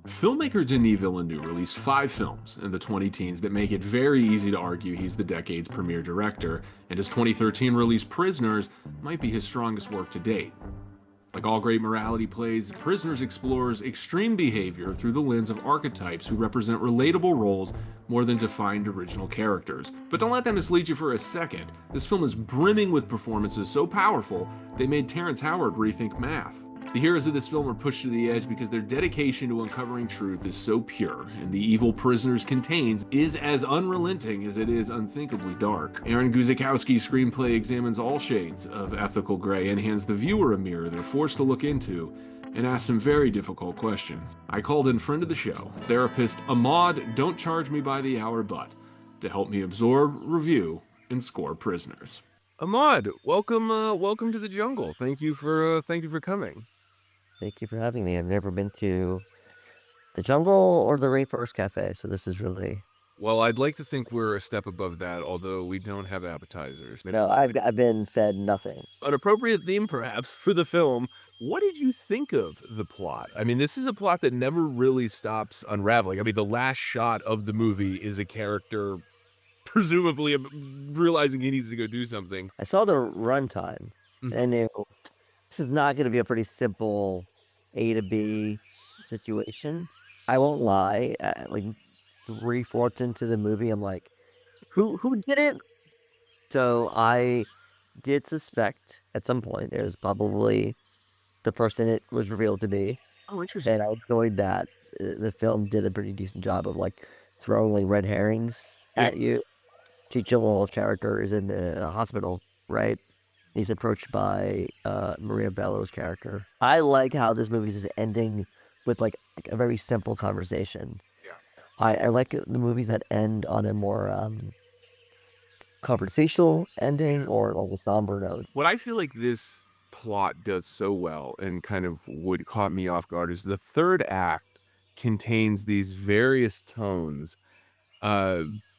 Filmmaker Denis Villeneuve released 5 films in the 2010s that make it very easy to argue he's the decade's premier director, and his 2013 release Prisoners might be his strongest work to date. Like all great morality plays, Prisoners explores extreme behavior through the lens of archetypes who represent relatable roles more than defined original characters. But don't let that mislead you for a second. This film is brimming with performances so powerful they made Terrence Howard rethink math. The heroes of this film are pushed to the edge because their dedication to uncovering truth is so pure, and the evil Prisoners contains is as unrelenting as it is unthinkably dark. Aaron Guzikowski's screenplay examines all shades of ethical gray and hands the viewer a mirror they're forced to look into and ask some very difficult questions. I called in friend of the show, therapist Ahmad Don't Charge Me by the Hour But, to help me absorb, review, and score Prisoners. Ahmad, welcome to the jungle. Thank you for coming. Thank you for having me. I've never been to the jungle or the Rainforest Cafe, so this is really. Well, I'd like to think we're a step above that, although we don't have appetizers. No, I've been fed nothing. An appropriate theme, perhaps, for the film. What did you think of the plot? I mean, this is a plot that never really stops unraveling. I mean, the last shot of the movie is a character presumably realizing he needs to go do something. I saw the runtime, and I knew this is not going to be a pretty simple A to B situation. I won't lie. Like 3/4 into the movie, I'm like, who did it? So I did suspect at some point it was probably the person it was revealed to be. Oh, interesting. And I enjoyed that. The film did a pretty decent job of like throwing like red herrings at you. Jake Gyllenhaal's character is in a hospital, right? He's approached by Maria Bello's character. I like how this movie is ending with like a very simple conversation. Yeah. I like the movies that end on a more conversational ending or like a somber note. What I feel like this plot does so well and kind of what caught me off guard is the third act contains these various tones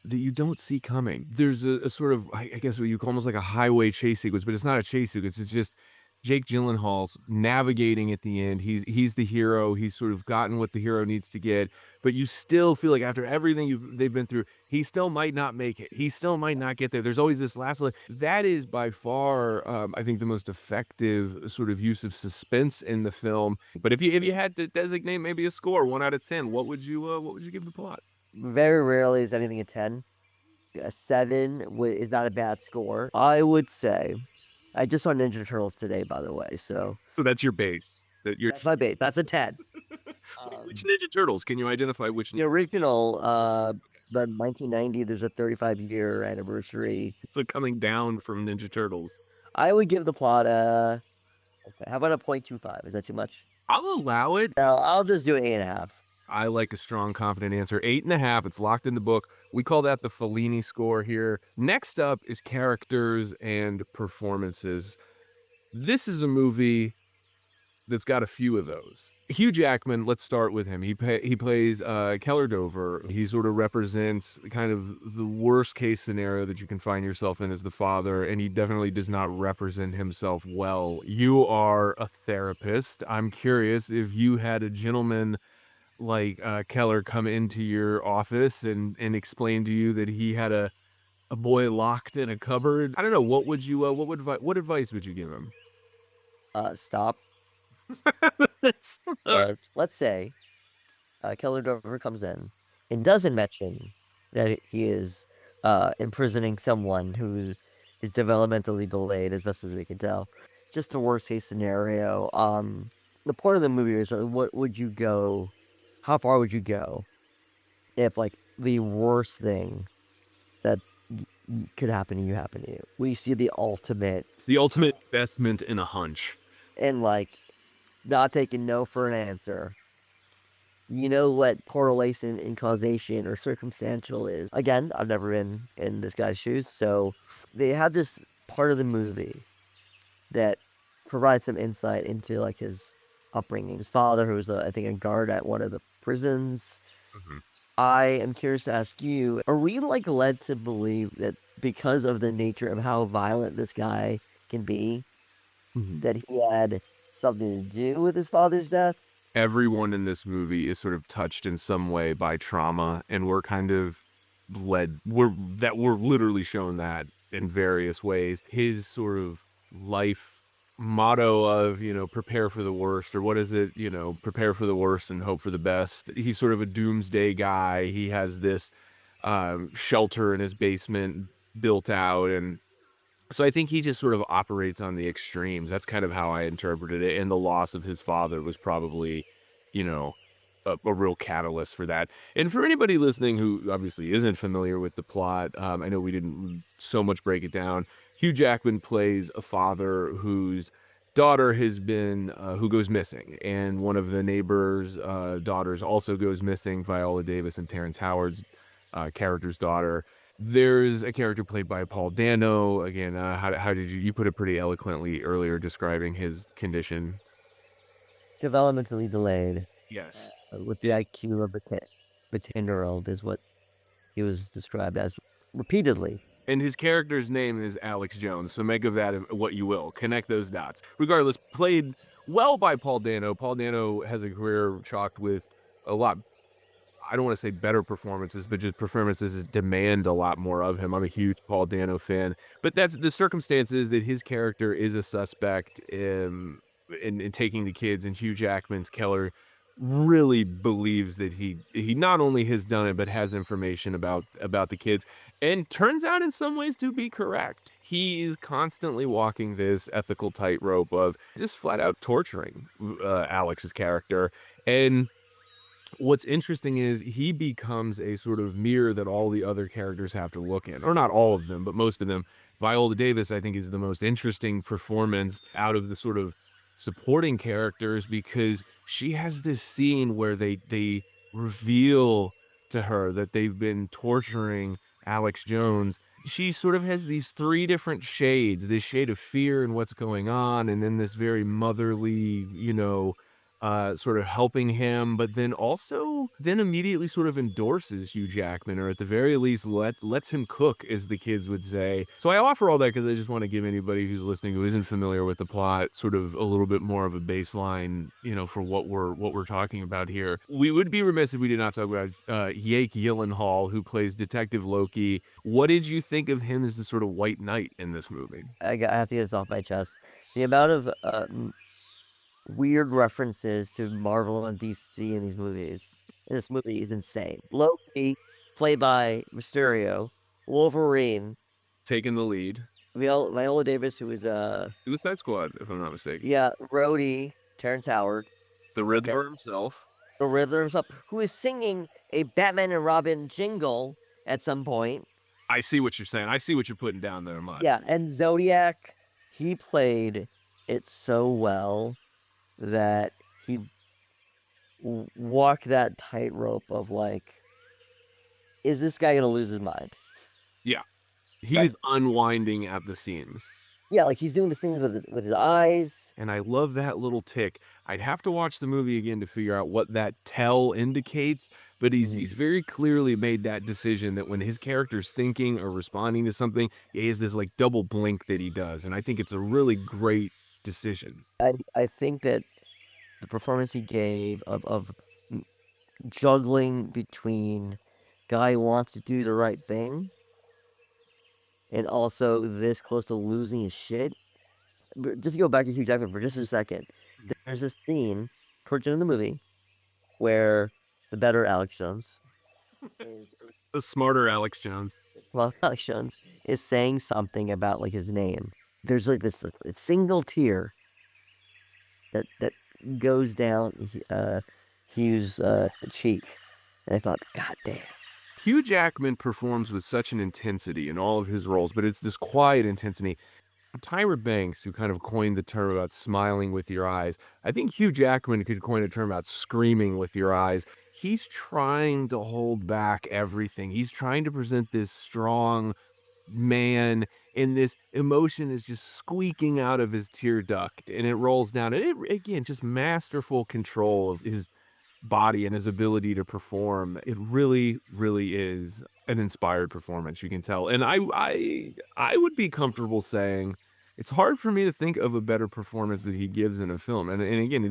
that you don't see coming. There's a sort of, I guess what you call almost like a highway chase sequence, but it's not a chase sequence. It's just Jake Gyllenhaal's navigating at the end. He's the hero. He's sort of gotten what the hero needs to get, but you still feel like after everything they've been through, he still might not make it. He still might not get there. There's always this last. That is by far, I think, the most effective sort of use of suspense in the film. But if you had to designate maybe a score, 1 out of 10, what would you give the plot? Very rarely is anything a 10. A 7 is not a bad score. I would say, I just saw Ninja Turtles today, by the way, so that's your base. That's my base. That's a 10. Which Ninja Turtles? Can you identify which? The original, the 1990, there's a 35-year anniversary. So coming down from Ninja Turtles. I would give the plot okay, how about a 0.25? Is that too much? I'll allow it. No, I'll just do 8.5. I like a strong, confident answer. 8.5. It's locked in the book. We call that the Fellini score here. Next up is characters and performances. This is a movie that's got a few of those. Hugh Jackman, let's start with him. He plays Keller Dover. He sort of represents kind of the worst case scenario that you can find yourself in as the father, and he definitely does not represent himself well. You are a therapist. I'm curious if you had a gentleman like Keller come into your office and explain to you that he had a boy locked in a cupboard. I don't know. What advice would you give him? Stop. Let's say Keller Dover comes in and doesn't mention that he is imprisoning someone who is developmentally delayed, as best as we can tell. Just the worst case scenario. The point of the movie is what would you go? How far would you go if like the worst thing that could happen to you happened to you? We see the ultimate investment in a hunch. And like not taking no for an answer. You know what correlation and causation or circumstantial is. Again, I've never been in this guy's shoes, so they have this part of the movie that provides some insight into like his upbringing. His father, who was I think a guard at one of the prisons. Mm-hmm. I am curious to ask you, are we like led to believe that because of the nature of how violent this guy can be, that he had something to do with his father's death? everyone in this movie is sort of touched in some way by trauma, and we're kind of we're literally shown that in various ways. His sort of life motto of, prepare for the worst, or what is it, prepare for the worst and hope for the best. He's sort of a doomsday guy. He has this shelter in his basement built out, and so I think he just sort of operates on the extremes. That's kind of how I interpreted it. And the loss of his father was probably, you know, a real catalyst for that. And for anybody listening who obviously isn't familiar with the plot, I know we didn't so much break it down. Hugh Jackman plays a father whose daughter has been, who goes missing. And one of the neighbor's daughters also goes missing, Viola Davis and Terrence Howard's character's daughter. There's a character played by Paul Dano. Again, how did you put it pretty eloquently earlier describing his condition? Developmentally delayed Yes. with the IQ of a 10-year-old is what he was described as repeatedly. And his character's name is Alex Jones, so make of that what you will. Connect those dots. Regardless, played well by Paul Dano. Paul Dano has a career chalked with a lot, I don't want to say better performances, but just performances that demand a lot more of him. I'm a huge Paul Dano fan, but that's the circumstances that his character is a suspect in taking the kids, and Hugh Jackman's Keller really believes that he not only has done it but has information about the kids, and turns out in some ways to be correct. He is constantly walking this ethical tightrope of just flat out torturing Alex's character. And what's interesting is he becomes a sort of mirror that all the other characters have to look in, or not all of them, but most of them. Viola Davis, I think, is the most interesting performance out of the sort of supporting characters, because she has this scene where they reveal to her that they've been torturing Alex Jones. She sort of has these three different shades, this shade of fear and what's going on, and then this very motherly, sort of helping him, but then also then immediately sort of endorses Hugh Jackman, or at the very least lets him cook, as the kids would say. So I offer all that because I just want to give anybody who's listening who isn't familiar with the plot sort of a little bit more of a baseline, for what we're talking about here. We would be remiss if we did not talk about Jake Gyllenhaal, who plays Detective Loki. What did you think of him as the sort of white knight in this movie? I have to get this off my chest. The amount of weird references to Marvel and DC in this movie is insane. Loki, played by Mysterio, Wolverine, Taking the lead. Viola Davis, who is Suicide Squad, if I'm not mistaken. Rhodey, Terrence Howard, The Riddler himself. the Riddler himself, who is singing a Batman and Robin jingle at some point. I see what you're saying. I see what you're putting down there, Mud. Yeah, and Zodiac, he played it so well that he walked that tightrope of like, is this guy gonna lose his mind? Yeah. He's unwinding at the seams. Yeah, like he's doing the things with his eyes. And I love that little tick. I'd have to watch the movie again to figure out what that tell indicates, but he's very clearly made that decision that when his character's thinking or responding to something, he has this like double blink that he does, and I think it's a really great decision. I think that the performance he gave of juggling between guy who wants to do the right thing and also this close to losing his shit. Just to go back to Hugh Jackman for just a second, there's this scene towards the end of the movie where the better Alex Jones, The smarter Alex Jones. Alex Jones is saying something about like his name. There's like this single tear that goes down Hugh's cheek, and I thought, God damn. Hugh Jackman performs with such an intensity in all of his roles, but it's this quiet intensity. Tyra Banks, who kind of coined the term about smiling with your eyes, I think Hugh Jackman could coin a term about screaming with your eyes. He's trying to hold back everything. He's trying to present this strong man, and this emotion is just squeaking out of his tear duct, and it rolls down. And it, again, just masterful control of his body and his ability to perform. It really, really is an inspired performance, you can tell. And I would be comfortable saying it's hard for me to think of a better performance that he gives in a film. And again,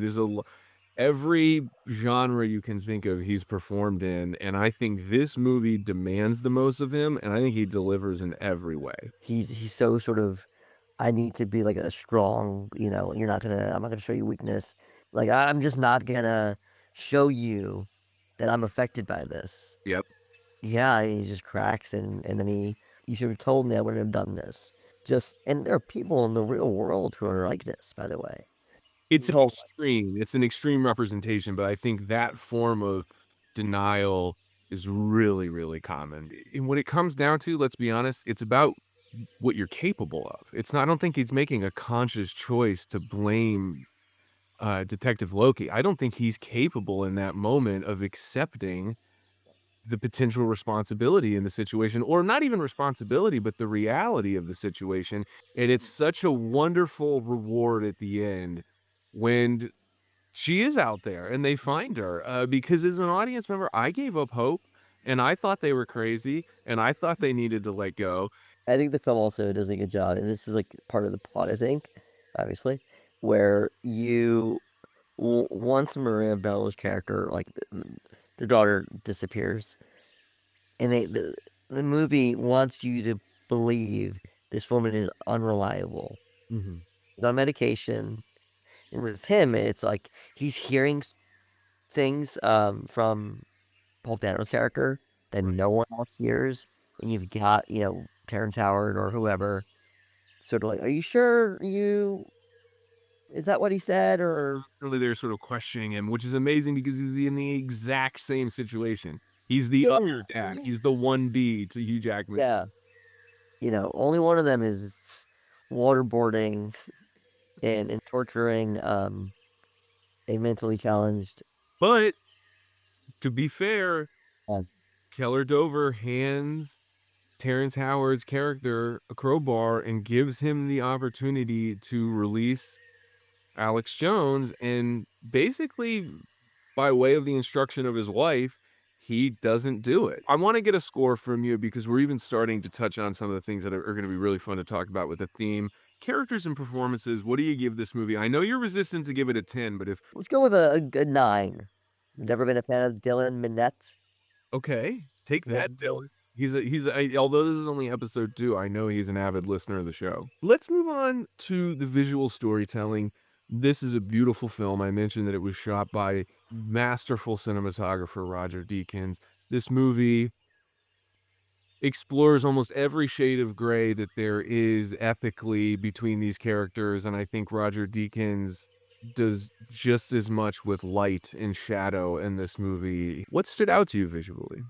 Every genre you can think of, he's performed in, and I think this movie demands the most of him, and I think he delivers in every way. He's so sort of, I need to be like a strong, I'm not gonna show you weakness. Like I'm just not gonna show you that I'm affected by this. Yep. Yeah, he just cracks and then you should have told me I wouldn't have done this. Just and there are people in the real world who are like this, by the way. It's an Told extreme. It's an extreme representation, but I think that form of denial is really, really common. And when it comes down to, let's be honest, it's about what you're capable of. It's not, I don't think he's making a conscious choice to blame Detective Loki. I don't think he's capable in that moment of accepting the potential responsibility in the situation, or not even responsibility, but the reality of the situation. And it's such a wonderful reward at the end when she is out there and they find her. Because as an audience member, I gave up hope and I thought they were crazy and I thought they needed to let go. I think the film also does a good job, and this is like part of the plot, I think, obviously, where once Maria Bello's character, like their daughter disappears, and the movie wants you to believe this woman is unreliable. Mhm. She's on medication. And with him, it's like he's hearing things from Paul Dano's character that Right. no one else hears. And you've got, Terrence Howard or whoever sort of like, are you sure is that what he said? Or, Constantly they're sort of questioning him, which is amazing because he's in the exact same situation. He's the yeah, other dad. He's the 1B to Hugh Jackman. yeah, only one of them is waterboarding and torturing a mentally challenged But to be fair, as Keller Dover hands Terrence Howard's character a crowbar and gives him the opportunity to release Alex Jones. And basically, by way of the instruction of his wife, he doesn't do it. I want to get a score from you because we're even starting to touch on some of the things that are going to be really fun to talk about with the theme. Characters and performances, what do you give this movie? I know you're resistant to give it a 10, but if let's go with a good 9. Never been a fan of Dylan Minnette. okay, take Yeah. that, Dylan. Although this is only episode 2, I know he's an avid listener of the show. Let's move on to the visual storytelling. This is a beautiful film. I mentioned that it was shot by masterful cinematographer Roger Deakins. This movie explores almost every shade of gray that there is ethically between these characters, and I think Roger Deakins does just as much with light and shadow in this movie. What stood out to you visually?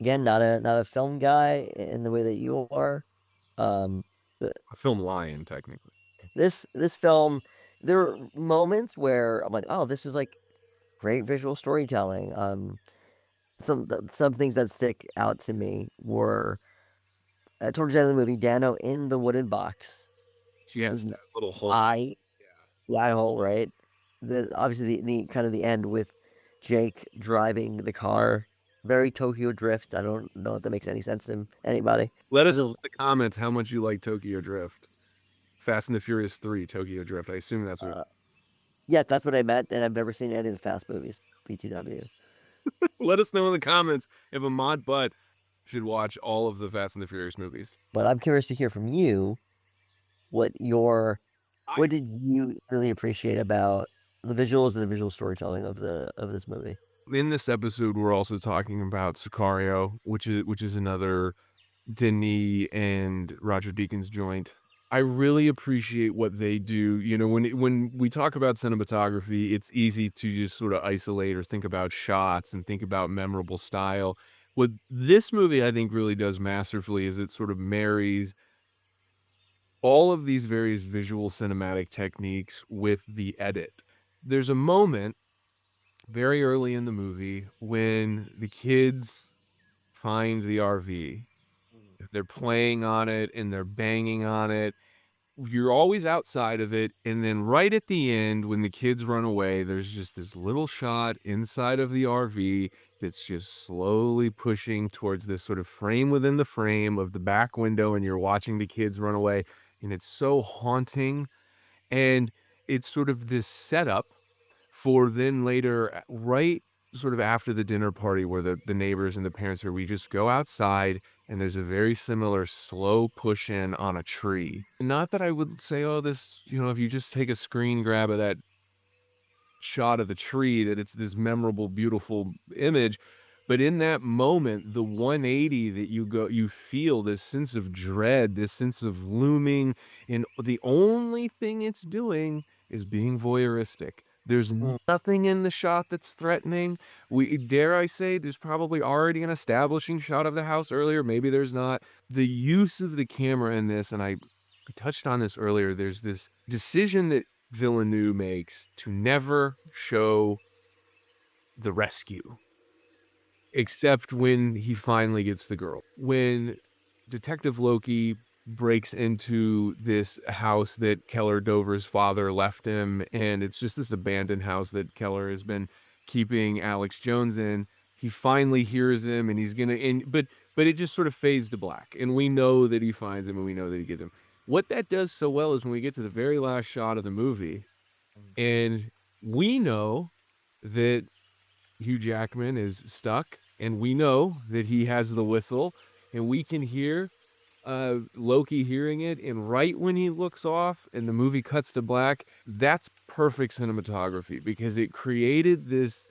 Again, not a film guy in the way that you are. Um, th- A film lion, technically. this film, there are moments where I'm like, oh, this is like great visual storytelling. Some things that stick out to me were towards the end of the movie, Dano in the wooden box. Yes, His that little hole. eye, Yeah. the eye hole, right? Obviously the kind of the end with Jake driving the car, very Tokyo Drift. I don't know if that makes any sense to anybody. Let us This know is in the comments how much you like Tokyo Drift. Fast and the Furious 3, Tokyo Drift. I assume that's what. uh, yes, that's what I meant, and I've never seen any of the Fast movies. BTW. Let us know in the comments if a mod butt should watch all of the Fast and the Furious movies. But I'm curious to hear from you what your I what did you really appreciate about the visuals and the visual storytelling of this movie? In this episode, we're also talking about Sicario, which is another Denis and Roger Deakins joint. I really appreciate what they do. You know, when we talk about cinematography, it's easy to just sort of isolate or think about shots and think about memorable style. What this movie I think really does masterfully is it sort of marries all of these various visual cinematic techniques with the edit. There's a moment very early in the movie when the kids find the RV. They're playing on it and they're banging on it. You're always outside of it. And then right at the end, when the kids run away, there's just this little shot inside of the RV that's just slowly pushing towards this sort of frame within the frame of the back window. And you're watching the kids run away. And it's so haunting. And it's sort of this setup for then later, right sort of after the dinner party where the neighbors and the parents are, we just go outside and there's a very similar slow push in on a tree. Not that I would say, oh, this, if you just take a screen grab of that shot of the tree, that it's this memorable, beautiful image. But in that moment, the 180 that you feel this sense of dread, this sense of looming, and the only thing it's doing is being voyeuristic. There's Mm. nothing in the shot that's threatening. Dare I say, there's probably already an establishing shot of the house earlier. Maybe there's not. The use of the camera in this, and I touched on this earlier, there's this decision that Villeneuve makes to never show the rescue, except when he finally gets the girl. When Detective Loki breaks into this house that Keller Dover's father left him, and it's just this abandoned house that Keller has been keeping Alex Jones in. He finally hears him, and he's gonna. But it just sort of fades to black, and we know that he finds him, and we know that he gets him. What that does so well is when we get to the very last shot of the movie, and we know that Hugh Jackman is stuck, and we know that he has the whistle, and we can hear Loki hearing it, and right when he looks off and the movie cuts to black, that's perfect cinematography because it created this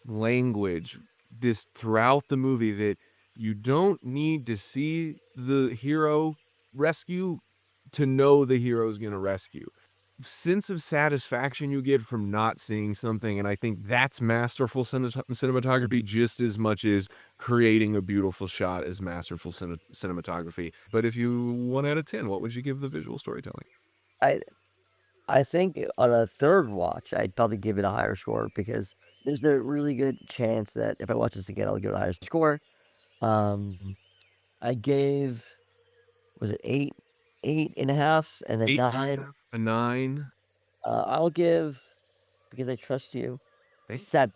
language this throughout the movie that you don't need to see the hero rescue to know the hero's going to rescue. Sense of satisfaction you get from not seeing something, and I think that's masterful cinematography just as much as creating a beautiful shot is masterful cinematography. But if you 1 out of 10, what would you give the visual storytelling? I I think on a third watch, I'd probably give it a higher score because there's a really good chance that if I watch this again, I'll give it a higher score. I gave, was it 8, 8.5, and then Eight and a 9. half, a 9. I'll give, because I trust you, Thank 7.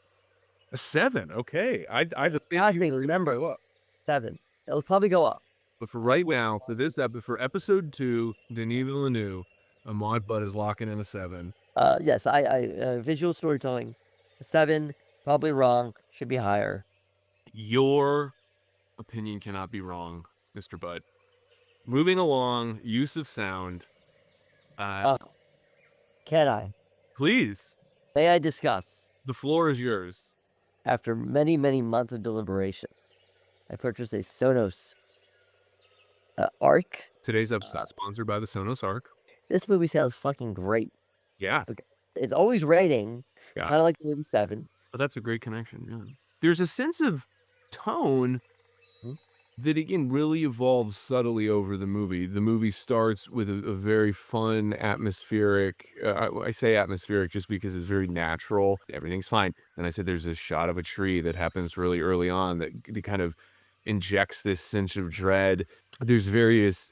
A 7, okay. I'd offend Gosh, you me, for it to remember, go up. 7. It'll probably go up. But for right now, for episode 2, Denis Villeneuve, Ahmad Butt is locking in a 7. Yes, visual storytelling, 7, probably wrong, should be higher. Your opinion cannot be wrong, Mr. Butt. Moving along, use of sound. Uh, Uh, can I? please, May I discuss? the floor is yours. After many, many months of deliberation, I purchased a Sonos Arc. Today's episode sponsored by the Sonos Arc. This movie sounds fucking great. Yeah, Okay. It's always raining, yeah. kind of like the movie Seven. But that's a great connection. Yeah. There's a sense of tone Hmm? that again really evolves subtly over the movie. The movie starts with a very fun, atmospheric. I say atmospheric just because it's very natural. Everything's fine. And I said there's this shot of a tree that happens really early on that kind of injects this sense of dread. There's various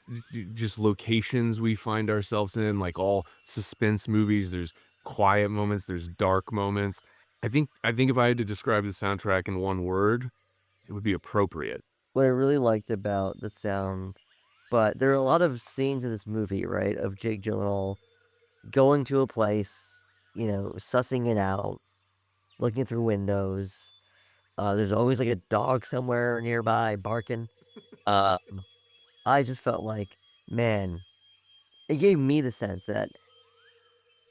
just locations we find ourselves in, like all suspense movies. There's quiet moments. There's dark moments. I think if I had to describe the soundtrack in one word, it would be appropriate. What I really liked about the sound, but there are a lot of scenes in this movie, right, of Jake Gyllenhaal going to a place, sussing it out, looking through windows. There's always like a dog somewhere nearby barking. Um, I just felt like, man, it gave me the sense that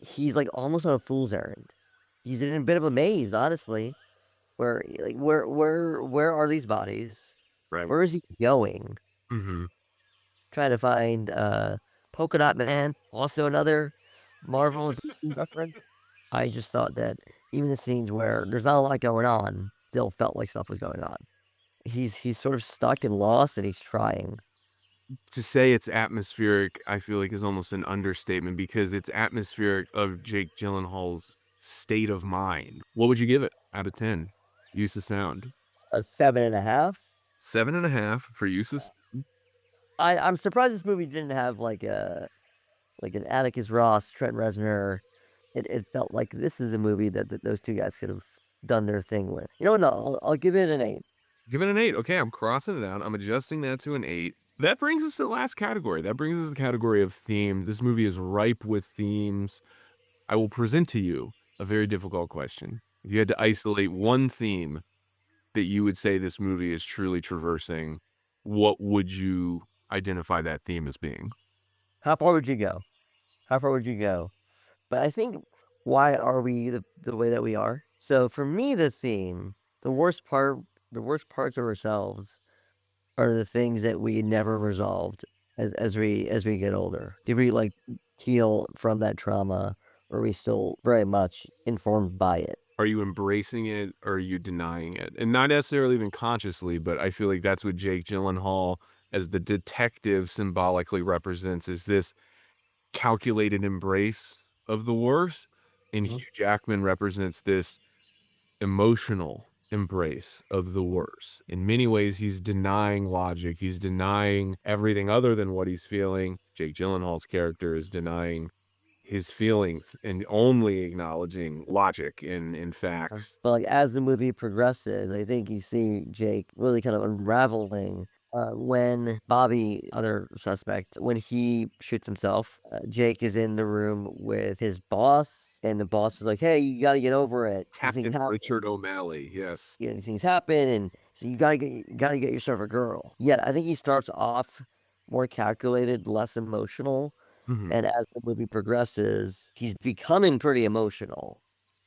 he's like almost on a fool's errand. He's in a bit of a maze, honestly. Where are these bodies? Right. Where is he going? Mhm. Trying to find Polka Dot Man, also another Marvel reference. I just thought that even the scenes where there's not a lot going on still felt like stuff was going on. He's sort of stuck and lost, and he's trying. To say it's atmospheric, I feel like is almost an understatement because it's atmospheric of Jake Gyllenhaal's state of mind. What would you give it out of 10? Use of sound. A 7.5. 7.5 for use of I'm surprised this movie didn't have like an Atticus Ross, Trent Reznor. It felt like this is a movie that those two guys could have done their thing with. You know what? No, I'll give it an 8. Give it an 8. Okay, I'm crossing it out. I'm adjusting that to an 8. That brings us to the last category. That brings us to the category of theme. This movie is ripe with themes. I will present to you A very difficult question. If you had to isolate one theme that you would say this movie is truly traversing, what would you identify that theme as being? How far would you go? How far would you go? But I think why are we the way that we are? So for me, the theme, the worst part, the worst parts of ourselves are the things that we never resolved as we get older. Did we like heal from that trauma, or are we still very much informed by it? Are you embracing it or are you denying it? And not necessarily even consciously, but I feel like that's what Jake Gyllenhaal as the detective symbolically represents is this calculated embrace of the worst. And Mhm. Hugh Jackman represents this emotional embrace of the worst. In many ways, he's denying logic. He's denying everything other than what he's feeling. Jake Gyllenhaal's character is denying his feelings and only acknowledging logic and facts. But like as the movie progresses, I think you see Jake really kind of unraveling when Bobby, other suspect, when he shoots himself. Jake is in the room with his boss, and the boss is like, "Hey, you got to get over it. These things Captain happen. Richard O'Malley, yes. You know, these things happen, and so you gotta get yourself a girl." Yet I think he starts off more calculated, less emotional, Mhm. and as the movie progresses, he's becoming pretty emotional.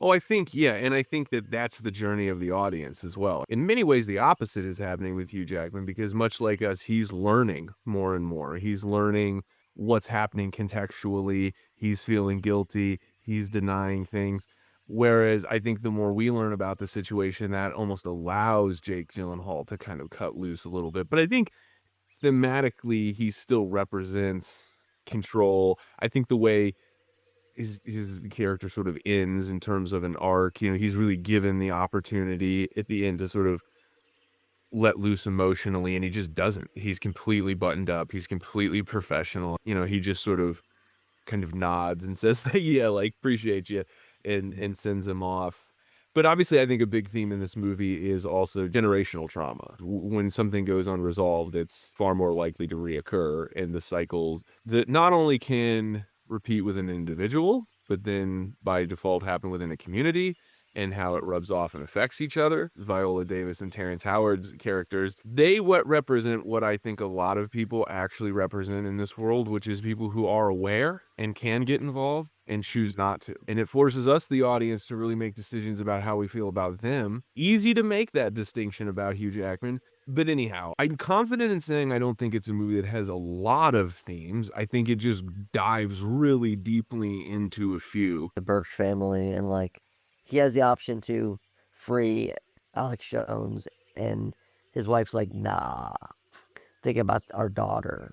Oh, I think, yeah, and I think that that's the journey of the audience as well. In many ways, the opposite is happening with Hugh Jackman because much like us, he's learning more and more. He's learning what's happening contextually. He's feeling guilty. He's denying things. Whereas I think the more we learn about the situation, that almost allows Jake Gyllenhaal to kind of cut loose a little bit. But I think thematically, he still represents control. I think the way his character sort of ends in terms of an arc. You know, he's really given the opportunity at the end to sort of let loose emotionally, and he just doesn't. He's completely buttoned up. He's completely professional. You know, he just sort of kind of nods and says, "Yeah, like appreciate you," and sends him off. But obviously, I think a big theme in this movie is also generational trauma. When something goes unresolved, it's far more likely to reoccur, and the cycles that not only can repeat with an individual, but then by default happen within a community and how it rubs off and affects each other. Viola Davis and Terrence Howard's characters, they what represent what I think a lot of people actually represent in this world, which is people who are aware and can get involved and choose not to. And it forces us, the audience, to really make decisions about how we feel about them. Easy to make that distinction about Hugh Jackman. But anyhow, I'm confident in saying I don't think it's a movie that has a lot of themes. I think it just dives really deeply into a few. The Burke family, and like he has the option to free Alex Jones, and his wife's like, "Nah, think about our daughter."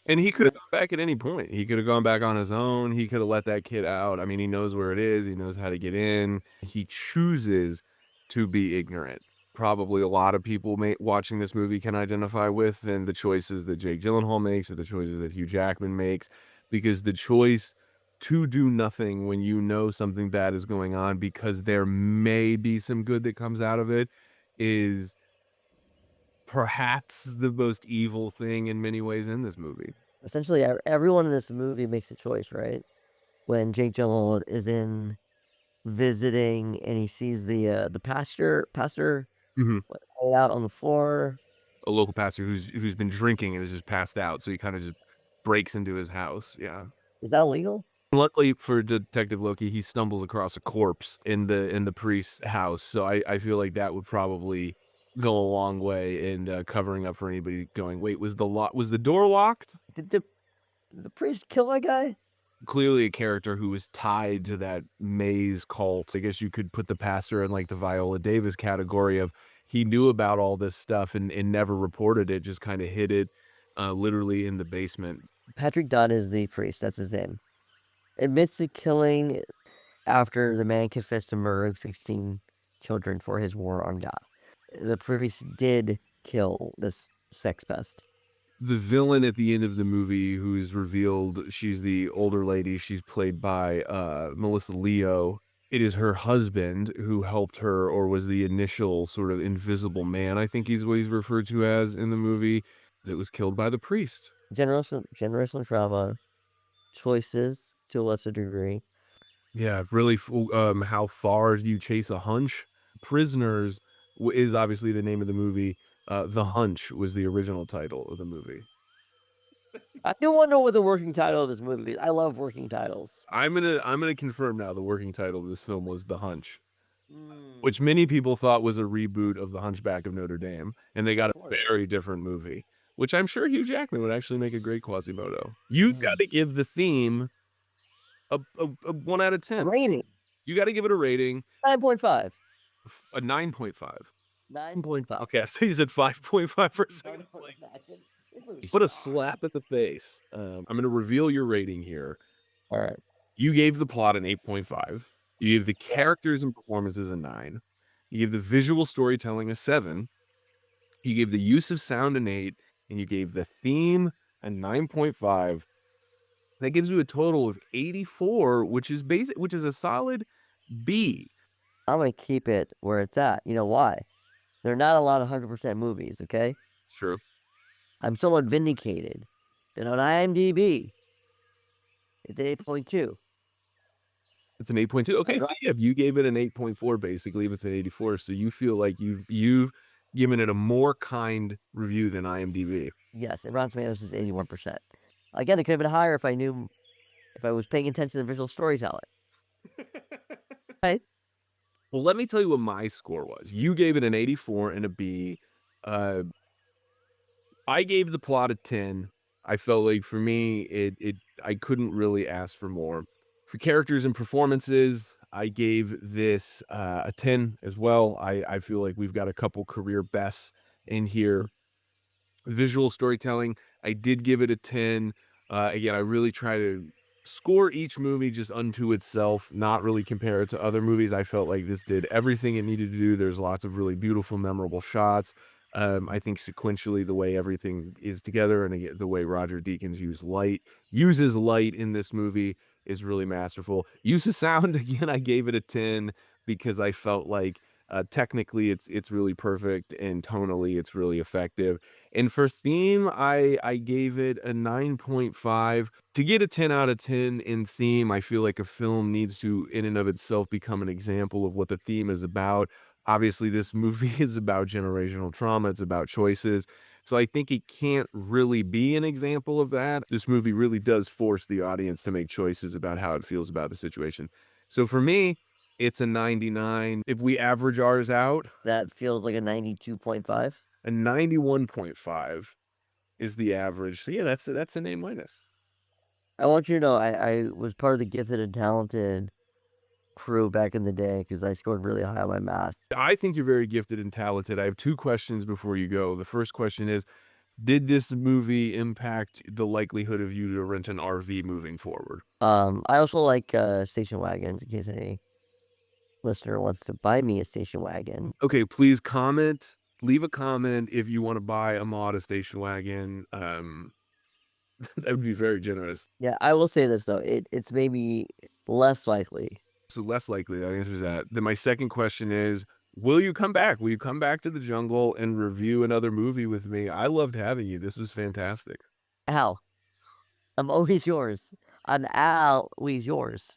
And he could have gone back at any point. He could have gone back on his own. He could have let that kid out. I mean, he knows where it is. He knows how to get in. He chooses to be ignorant. Probably a lot of people watching this movie can identify with and the choices that Jake Gyllenhaal makes or the choices that Hugh Jackman makes, because the choice to do nothing when you know something bad is going on because there may be some good that comes out of it is perhaps the most evil thing in many ways in this movie. Essentially, everyone in this movie makes a choice, right? When Jake Gyllenhaal is in visiting and he sees the pastor Mhm. laid out on the floor. A local pastor who's been drinking and is just passed out, so he kinda just breaks into his house, yeah. Is that illegal? Luckily for Detective Loki, he stumbles across a corpse in the priest's house, so I feel like that would probably go a long way in, covering up for anybody going, "Wait, was the door locked?" Did the priest kill that guy? Clearly a character who was tied to that maze cult. I guess you could put the pastor in, like, the Viola Davis category of he knew about all this stuff and never reported it, just kinda hid it, literally in the basement. Patrick Dunn is the priest. That's his name. Admits to killing after the man confessed to murdering 16 children for his war on God. The priest did kill this sex pest. The villain at the end of the movie who is revealed, she's the older lady, she's played by, Melissa Leo. It is her husband who helped her or was the initial sort of invisible man, I think he's what he's referred to as in the movie, that was killed by the priest. Generational trauma, choices to a lesser degree. Yeah, really. How far do you chase a hunch? Prisoners is obviously the name of the movie. The Hunch was the original title of the movie. I do wonder what the working title of this movie is. I love working titles. I'm gonna confirm now. The working title of this film was The Hunch, Mm, which many people thought was a reboot of The Hunchback of Notre Dame, and they of got a course. very different movie. Which I'm sure Hugh Jackman would actually make a great Quasimodo. You got Mm. to give the theme a 1 out of 10. Rating You got to give it a rating, 9.5. a 9.5. 9.5. Okay, I thought you said 5.5 for a No, second. no, It's like, imagine. It was what a shocked. slap at the face. I'm gonna reveal your rating here. All right. You gave the plot an 8.5. You gave the Yeah. characters and performances a 9. You gave the visual storytelling a 7. You gave the use of sound an 8, and you gave the theme a 9.5. That gives you a total of 84, which is a solid B. I'm gonna keep it where it's at. You know why? There are not a lot of 100% movies, okay? It's true. I'm somewhat vindicated that on IMDb, it's 8.2. It's an 8.2. Okay, so Right? yeah, you gave it an 8.4 basically, if it's an 84, so you feel like you've given it a more kind review than IMDb. Yes, and Rotten Tomatoes is 81%. Again, it could have been higher if I was paying attention to visual storytelling. Right? Well, let me tell you what my score was. You gave it an 84 and a B. Uh, I gave the plot a 10. I felt like for me, it I couldn't really ask for more. For characters and performances, I gave this a 10 as well. I feel like we've got a couple career bests in here. Visual storytelling, I did give it a 10. Again, I really try to score each movie just unto itself, not really compare it to other movies. I felt like this did everything it needed to do. There's lots of really beautiful, memorable shots. I think sequentially, the way everything is together and again, the way Roger Deakins uses light in this movie is really masterful. Use of sound, again, I gave it a 10 because I felt like technically it's really perfect and tonally it's really effective. And for theme, I gave it a 9.5. To get a 10 out of 10 in theme, I feel like a film needs to, in and of itself, become an example of what the theme is about. Obviously, this movie is about generational trauma, it's about choices. So I think it can't really be an example of that. This movie really does force the audience to make choices about how it feels about the situation. So for me, it's a 99. If we average ours out, That feels like a 92.5. a 91.5 is the average. So yeah, that's an A minus. I want you to know I was part of the gifted and talented crew back in the day because I scored really high on my math. I think you're very gifted and talented. I have two questions before you go. The first question is, did this movie impact the likelihood of you to rent an RV moving forward? I also like station wagons in case any listener wants to buy me a station wagon. Okay, please comment. Leave a comment if you want to buy a mod, a station wagon. That would be very generous. Yeah, I will say this though, it's maybe less likely. So less likely that answers that. Then my second question is, will you come back? Will you come back to the jungle and review another movie with me? I loved having you. This was fantastic. Al, I'm always yours. I'm always yours.